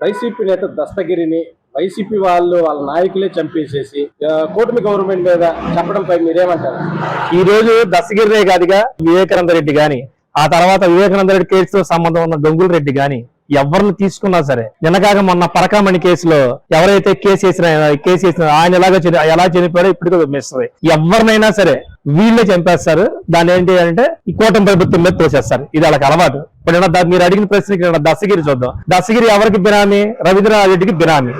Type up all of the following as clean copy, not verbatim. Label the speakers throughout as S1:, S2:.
S1: YCP నేత దస్తగిరిని YCP వాళ్ళ నాయకులే చంపేసేసి కూటమి గవర్నమెంట్ మీద చెప్పడంపై మీరేమంటారు?
S2: ఈ రోజు దస్తగిరినే కాదుగా వివేకానంద రెడ్డి గాని, ఆ తర్వాత వివేకానంద రెడ్డి కేసుతో సంబంధం ఉన్న గంగుల రెడ్డి గాని ఎవరిని తీసుకున్నా సరే, నిన్నగాక మొన్న పరకామణి కేసులో ఎవరైతే కేసు వేసిన ఆయన ఎలా చనిపోయారో ఇప్పటికీ మిస్టరీ. ఎవరినైనా సరే వీళ్ళే చంపేస్తారు. దాని ఏంటి అంటే ఈ కూటమి ప్రభుత్వం మీద తోసేస్తారు. ఇది వాళ్ళకి అలవాటు. ఇప్పుడు మీరు అడిగిన ప్రశ్నకి దస్తగిరి చూద్దాం. దస్తగిరి ఎవరికి బినామీ? రవీంద్రనాథ్ రెడ్డికి బినామీ.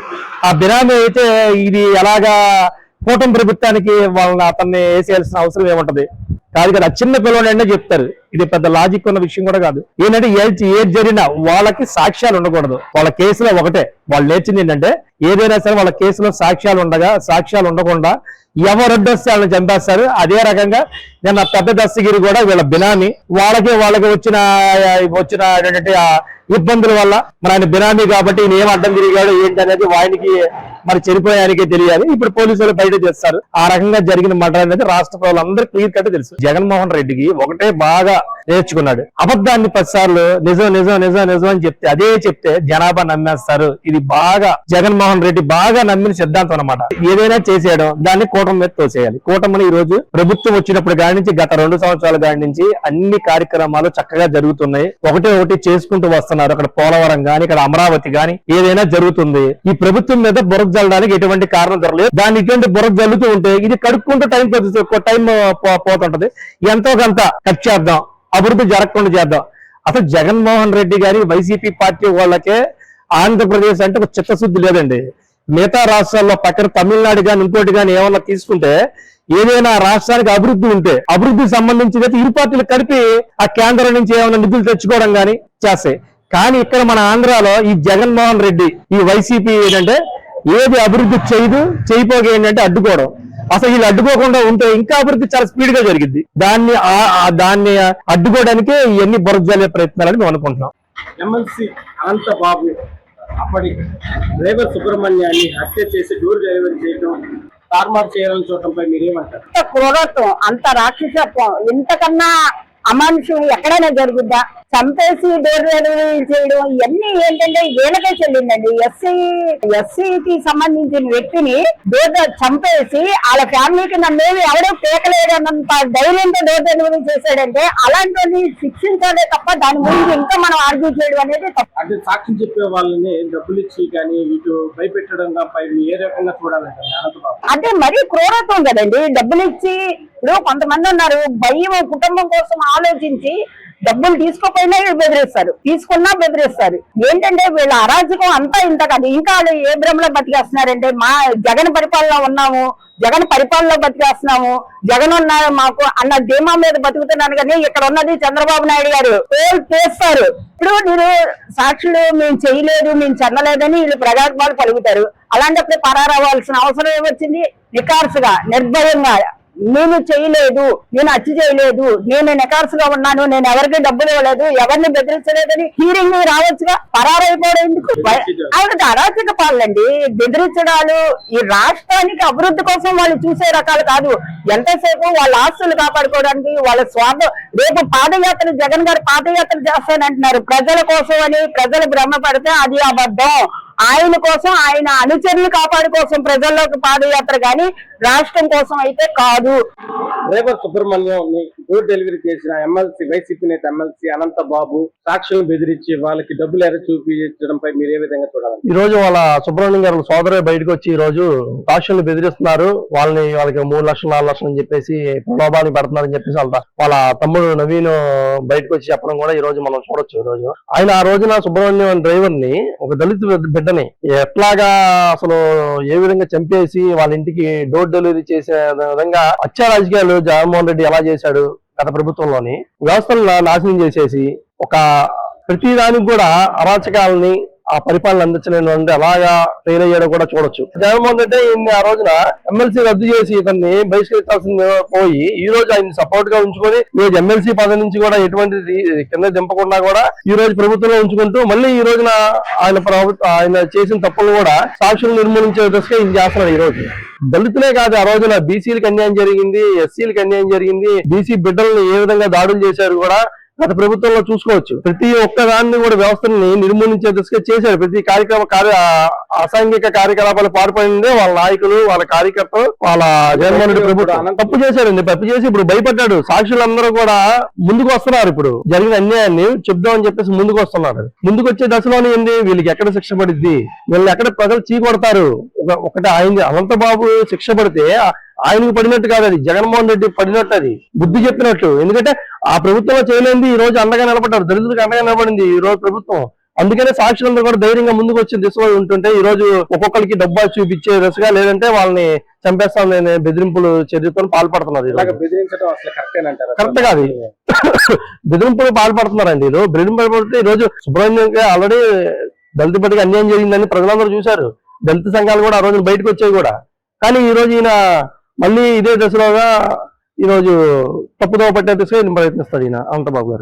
S2: ఆ బినామీ అయితే ఇది ఎలాగా కూటమి ప్రభుత్వానికి అతన్ని వేసేయాల్సిన అవసరం ఏముంటది? కాదు కదా, చిన్న పిల్లవాడంటే చెప్తారు. ఇది పెద్ద లాజిక్ ఉన్న విషయం కూడా కాదు. ఏంటంటే ఏది జరిగినా వాళ్ళకి సాక్ష్యాలు ఉండకూడదు. వాళ్ళ కేసులో ఒకటే వాళ్ళు నేర్చింది ఏంటంటే, ఏదైనా సరే వాళ్ళ కేసులో సాక్ష్యాలు ఉండకుండా ఎవరొడ్డొస్తే వాళ్ళని చంపేస్తారు. అదే రకంగా నిన్న పెద్ద దస్తగిరి కూడా వీళ్ళ బినామీ. వాళ్ళకి వచ్చిన ఇబ్బందుల వల్ల మరి ఆయన బినామీ కాబట్టి ఈయన ఏం అడ్డం తిరిగాడు ఏంటి అనేది వానికి మరి చనిపోయానికే తెలియాలి. ఇప్పుడు పోలీసులు బయట చేస్తారు. ఆ రకంగా జరిగిన మర్డర్ అనేది రాష్ట్ర ప్రజలందరూ క్లియర్ కట్ తెలుసు. జగన్మోహన్ రెడ్డికి ఒకటే బాగా నేర్చుకున్నాడు, అబద్ధాన్ని 10 సార్లు నిజం అని చెప్తే జనాభా నమ్మేస్తారు. ఇది బాగా జగన్మోహన్ రెడ్డి బాగా నమ్మిన సిద్ధాంతం అన్నమాట. ఏదైనా చేసేయడం, దాన్ని కూటమి మీద తోసేయాలి. కూటమిని ఈ రోజు ప్రభుత్వం వచ్చినప్పుడు కాడి నుంచి గత 2 సంవత్సరాల కాడి నుంచి అన్ని కార్యక్రమాలు చక్కగా జరుగుతున్నాయి. ఒకటి చేసుకుంటూ వస్తున్నారు. అక్కడ పోలవరం గాని, ఇక్కడ అమరావతి గాని ఏదైనా జరుగుతుంది. ఈ ప్రభుత్వం మీద బురద జల్లడానికి ఎటువంటి కారణం జరగలేదు. దాన్ని ఇటువంటి బురద జల్లుతూ ఉంటే ఇది కడుక్కుంటూ టైం పోతుంటది. ఎంతో కొంత కట్ చేద్దాం, అభివృద్ధి జరగకుండా చేద్దాం. అసలు జగన్మోహన్ రెడ్డి గారి వైసీపీ పార్టీ వాళ్ళకే ఆంధ్రప్రదేశ్ అంటే ఒక చిత్తశుద్ధి లేదండి. మిగతా రాష్ట్రాల్లో పక్కన తమిళనాడు గాని ఇంకోటి గాని ఏమన్నా తీసుకుంటే, ఏదైనా రాష్ట్రానికి అభివృద్ధి ఉంటే అభివృద్ధికి సంబంధించి ఇరు పార్టీలు కలిపి ఆ కేంద్రం నుంచి ఏమైనా నిధులు తెచ్చుకోవడం గాని చేస్తాయి. కానీ ఇక్కడ మన ఆంధ్రాలో ఈ జగన్మోహన్ రెడ్డి ఈ వైసీపీ ఏంటంటే ఏది అభివృద్ధి చేయపోగా ఏంటంటే అడ్డుకోవడం. అసలు వీళ్ళు అడ్డుకోకుండా ఉంటే ఇంకా అభివృద్ధి చాలా స్పీడ్ గా జరిగింది. దాన్ని అడ్డుకోవడానికే ఇవన్నీ బురజల్లే ప్రయత్నాలని మేము అనుకుంటున్నాం.
S1: ఎమ్మెల్సీ అనంత బాబు అప్పటి డ్రైవర్ సుబ్రహ్మణ్యాన్ని హత్య చేసి డోర్ డెలివరీ చేయడం, తారుమారు చేయాలని చూడటంపై మీరేమంటారు?
S3: క్రూరత్వం, అంత రాక్షసత్వం, ఇంతకన్నా అమానుషం ఎక్కడైనా జరుగుద్దా? చంపేసి డోర్ డెలివరీ చేయడం ఇవన్నీ ఏంటంటే వీళ్ళకే చెల్లిందండి. ఎస్సీకి సంబంధించిన వ్యక్తిని చంపేసి వాళ్ళ ఫ్యామిలీకి నన్నేమి ఎవడో పేకలేదన్నంత ధైర్యంతో డోర్ డెలివరీ చేశాడంటే అలాంటి శిక్షించాలే తప్ప దాని గురించి ఇంకా మనం ఆర్గ్యూ చేయడం అనేది తప్ప.
S1: అంటే సాక్ష్యం చెప్పే వాళ్ళని డబ్బులు ఇచ్చి కానీ ఇటు భయపెట్టడం పై ఏ రకంగా చూడాలంటే
S3: అంటే మరీ క్రూరత్వం కదండి. డబ్బులు ఇచ్చి ఇప్పుడు కొంతమంది ఉన్నారు, భయం కుటుంబం కోసం ఆలోచించి డబ్బులు తీసుకోపోయినా బెదిరిస్తారు, తీసుకున్నా బెదిరిస్తారు. ఏంటంటే వీళ్ళ అరాజకం అంతా ఇంత కాదు. ఇంకా వాళ్ళు ఏ భ్రమలో బతికేస్తున్నారంటే మా జగన్ పరిపాలనలో ఉన్నాము, జగన్ పరిపాలనలో బతికేస్తున్నాము, జగన్ ఉన్నారు మాకు అన్న ధీమా మీద బతుకుతున్నాను. కానీ ఇక్కడ ఉన్నది చంద్రబాబు నాయుడు గారు చేస్తారు. ఇప్పుడు మీరు సాక్షులు మేము చేయలేదు, మేము చెందలేదని వీళ్ళు ప్రగల్భాలు పలుకుతారు. అలాంటప్పుడు పరారవ్వాల్సిన అవసరం ఏమొచ్చింది? నికార్సుగా నిర్భయంగా నేను చేయలేదు, నేను హత్య చేయలేదు, నేను నికార్సుగా ఉన్నాను, నేను ఎవరికి డబ్బులు ఇవ్వలేదు, ఎవరిని బెదిరించలేదని హీరింగ్ రావచ్చుగా. పరారైపోవడం ఎందుకు? ఆవిడ అరాచక పాలండి. బెదిరించడాలు ఈ రాష్ట్రానికి అభివృద్ధి కోసం వాళ్ళు చూసే రకాలు కాదు. ఎంతసేపు వాళ్ళ ఆస్తులు కాపాడుకోవడానికి వాళ్ళ స్వార్థం. రేపు పాదయాత్ర జగన్ గారు పాదయాత్ర చేస్తానంటున్నారు ప్రజల కోసం అని. ప్రజలు భ్రమపడితే అది అబద్ధం. ఆయన కోసం, ఆయన అనుచరులు కాపాడు కోసం ప్రజల్లోకి పాదయాత్ర గాని రాష్ట్రం కోసం అయితే కాదు.
S1: డ్రైవర్ సుబ్రహ్మణ్యం డోర్ డెలివరీ చేసిన వైసీపీ నేత ఎమ్మెల్సీ అనంత బాబు సాక్షులను బెదిరించి వాళ్ళకి డబ్బులు ఎర చూపించడంపై మీరు ఏ విధంగా చూడాలి?
S2: ఈ రోజు వాళ్ళ సుబ్రహ్మణ్యం గారు సోదరు బయటకు వచ్చి ఈ రోజు సాక్షులను బెదిరిస్తున్నారు. వాళ్ళకి 3 లక్షలు 4 లక్షలు అని చెప్పేసి ప్రలోభాన్ని పెడుతున్నారని చెప్పేసి వాళ్ళ తమ్ముడు నవీన్ బయటకు వచ్చి చెప్పడం కూడా ఈ రోజు మనం చూడొచ్చు. ఈ రోజు ఆయన ఆ రోజున సుబ్రహ్మణ్యం డ్రైవర్ ని, ఒక దళిత బిడ్డని ఎట్లాగా అసలు ఏ విధంగా చంపేసి వాళ్ళ ఇంటికి డోర్ డెలివరీ చేసే విధంగా హత్యా రాజకీయాలు జగన్మోహన్ రెడ్డి ఎలా చేశాడు గత ప్రభుత్వంలోని వ్యవస్థలను నాశనం చేసేసి ఒక ప్రతిదానికి కూడా అరాచకాలని ఆ పరిపాలన అందించలేని అలాగా ఫెయిల్ అయ్యాడో కూడా చూడొచ్చు. జగన్మోహన్ రెడ్డి ఆ రోజున ఎమ్మెల్సీ రద్దు చేసి ఇతన్ని బహిష్కరించాల్సింది పోయి ఈ రోజు ఆయన సపోర్ట్ గా ఉంచుకొని ఈ రోజు ఎమ్మెల్సీ పదవి నుంచి కూడా ఎటువంటి కింద దింపకుండా కూడా ఈ రోజు ప్రభుత్వంలో ఉంచుకుంటూ మళ్ళీ ఈ రోజున ఆయన చేసిన తప్పులు కూడా సాక్షులు నిర్మూలించే దశగా ఇది చేస్తున్నాడు. ఈ రోజు దళితులే కాదు, ఆ రోజున బీసీలకు అన్యాయం జరిగింది, ఎస్సీలకు అన్యాయం జరిగింది, బీసీ బిడ్డలను ఏ విధంగా దాడులు చేశారు కూడా గత ప్రభుత్వంలో చూసుకోవచ్చు. ప్రతి ఒక్క దాన్ని కూడా వ్యవస్థని నిర్మూలించే దిశగా చేశారు. ప్రతి అసాంఘిక కార్యకలాపాలు పాల్పడిందే వాళ్ళ నాయకులు, వాళ్ళ కార్యకర్తలు, వాళ్ళ జగన్మోహన్ రెడ్డి ప్రభుత్వం తప్పు చేశారండి. తప్పు చేసి ఇప్పుడు భయపడ్డాడు. సాక్షులందరూ కూడా ముందుకు వస్తున్నారు. ఇప్పుడు జరిగిన అన్యాయాన్ని చెప్దామని చెప్పేసి ముందుకు వస్తున్నారు. ముందుకు వచ్చే దశలోనే ఏంది, వీళ్ళకి ఎక్కడ శిక్ష పడిద్ది, వీళ్ళని ఎక్కడ ప్రజలు చీకొడతారు. ఒకటి ఆయన అనంతబాబు శిక్ష పడితే ఆయనకు పడినట్టు కాదు, అది జగన్మోహన్ రెడ్డి పడినట్టు, అది బుద్ధి చెప్పినట్టు. ఎందుకంటే ఆ ప్రభుత్వంలో చేయలేంది ఈ రోజు అండగా నిలబడ్డారు. దళితులకు అండగా నిలబడింది ఈ రోజు ప్రభుత్వం. అందుకనే సాక్షులందరూ కూడా ధైర్యంగా ముందుకు వచ్చిన దిశలో ఉంటుంటే ఈ రోజు ఒక్కొక్కరికి డబ్బా చూపించే దిశగా, లేదంటే వాళ్ళని చంపేస్తాం నేను బెదిరింపులు చర్యతో పాల్పడుతున్నారు.
S1: బెదిరించడం అసలు కరెక్టేనంటారా?
S2: కరెక్ట్ కాదు. బెదిరింపులు పాల్పడుతున్నారండి. బెదిరింపడితే ఈ రోజు సుబ్రహ్మణ్యంగా ఆల్రెడీ దళిత బిడ్డకి అన్యాయం జరిగిందని ప్రజలందరూ చూశారు. దళిత సంఘాలు కూడా ఆ రోజు బయటకు వచ్చాయి కూడా. కానీ ఈ రోజు ఈయన మళ్ళీ ఇదే దశలోగా ఈ రోజు తప్పుదోవ పట్టే దిశగా ప్రయత్నిస్తాడు ఈయన అనంతబాబు గారు.